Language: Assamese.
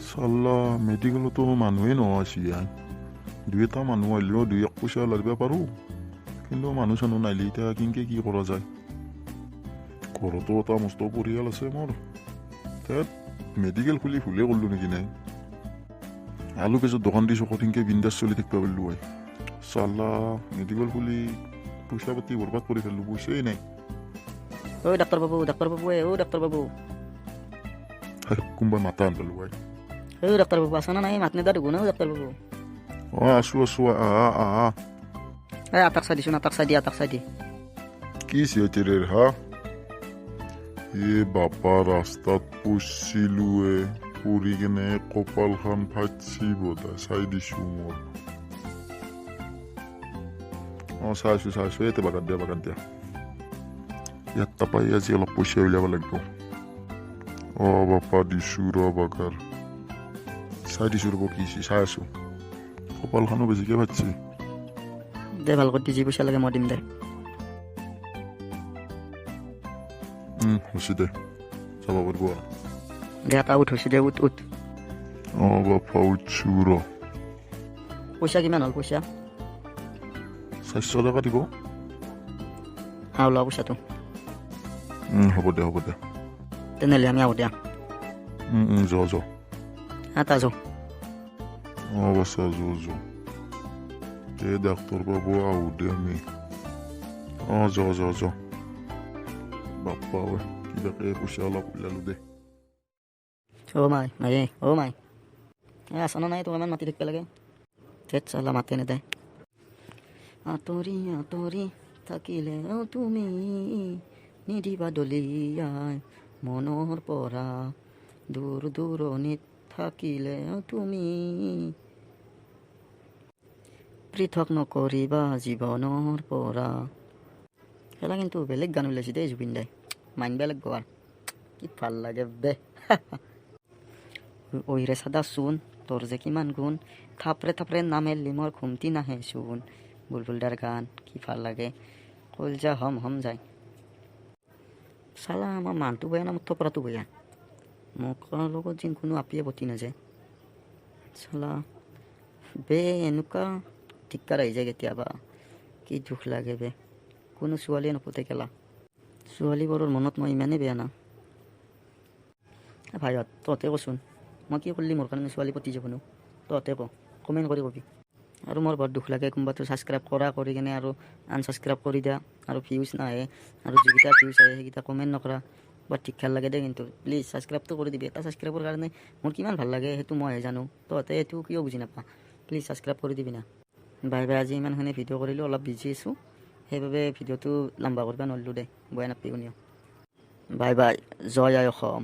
চাল্লা মেডিকেলতো মানুহে নহয় চিয়াই দুই এটা মানুহ আহিলেও 2-1 পইচা লাৰিব পাৰোঁ কিন্তু মানুহ চানুহ নাহিলে এতিয়া কিনকে কি কৰা যায় ঘৰতো এটা মস্ত পৰিয়াল আছে মোৰ তাত মেডিকেল খুলি ভুলে কৰিলোঁ নেকি নাই আলু পেজত দোকান দি চকত কিনকে বিন্দাছ চলি থাকিব পাৰিলোঁ হয় চাল্লা মেডিকেল খুলি পইচা পাতি বৰবাদ কৰি ফেললোঁ পইচাই নাই ডাক্তৰ বাবু ডাক্তৰ বাবু কোনোবাই মাতা আন পালোঁ হয় ডাক্তৰ বাবু আছা নাই মাত নিদা দুগুণ ডাক্তৰ বাবু আছোঁ আহ আটাক চাই দিছোঁ আটাক চাই দি কি চিঞতিৰে হা বাপা ৰাস্তাত পচিলোৱে পৰি কেনে কপালখন ফাটছি বোধা চাই দিছোঁ মোৰ চাইছোঁ ইয়াতে বাগান দিয়া ইয়াত তাপাই আজি অলপ পইচা উলিয়াব লাগিব বাপা দিছোঁ বাগাৰ চাই দিছোঁ ৰ'ব কি চাই আছোঁ কপালখনো বেছিকৈ ফাটছি দে ভাল কৰি যি পইচা লাগে মই দিম দে হৈছে দে যাব পাৰিব দে এটা উঠ হৈছে দে উঠ বাপা উঠছোঁ ৰ পইচা কিমান হ'ল পইচা 400 টকা দিব ওলোৱা পইচাটো হ'ব দে তেনেহ'লে আমি আহোঁ দিয়া যোৱা এটা যাওঁ বাছা যোৱা ডাক্তৰ বাবু আহোঁ দে আমি যোৱা বাপ্পা কিবাকে পইচা অলপ ওলালোঁ দে মাই আছা নাই তোমাক ইমান মাতি থাকিব লাগে ধেত চালা মাতে নেদায় আঁতৰি থাকিলে তুমি নিদিবা দলিয়াই মনৰ পৰা দূৰণিত থাকিলে তুমি পৃথক নকৰিবা জীৱনৰ পৰা খেলা কিন্তু বেলেগ গান ওলাইছে দেই জুবিন দাই মাইন বেলেগ গোৱাৰ কি ভাল লাগে বে ঐৰে চাদা চোন তোৰ যে কিমান গুণ থাপৰে নামেলি মোৰ ঘুমটি নাহে চোন বুলবুলদাৰ গান কি ভাল লাগে কলজা হম যায় চালা আমাৰ মানুহটো বেয়া না মোৰ থপৰাটো বেয়া মোক লগত যেন কোনো আপিয়ে বতি নাযায় চালা বে এনেকুৱা ধিক্কাৰ আহি যায় কেতিয়াবা কি দুখ লাগে বে কোনো ছোৱালীয়ে নপতে কেলা ছোৱালীবোৰৰ মনত মই ইমানেই বেয়া না ভাইহঁত তহঁতে কচোন মই কি কৰিলি মোৰ কাৰণে ছোৱালী পতি যাবনো তহঁতে কমেণ্ট কৰি কবি আৰু মোৰ বৰ দুখ লাগে কোনোবাটো ছাবস্ক্ৰাইব কৰি কিনে আৰু আনছাবস্ক্ৰাইব কৰি দিয়া আৰু ভিউজ নাহে আৰু যিকেইটা ভিউজ আহে সেইকেইটা কমেণ্ট নকৰা বৰ ঠিক ভাল লাগে দেই কিন্তু প্লিজ ছাবস্ক্ৰাইবটো কৰি দিবি এটা ছাবস্ক্ৰাইবৰ কাৰণে মোৰ কিমান ভাল লাগে সেইটো মইহে জানো তহঁতে এইটো কিয় বুজি নাপা প্লিজ ছাবস্ক্ৰাইব কৰি দিবি না বাই আজি ইমানখিনি ভিডিঅ' কৰিলোঁ অলপ বিজি আছোঁ সেইবাবে ভিডিঅ'টো লম্বা কৰিব নোৱাৰিলোঁ দে বেয়া নাপাবি কোনেও বাই জয় আই অসম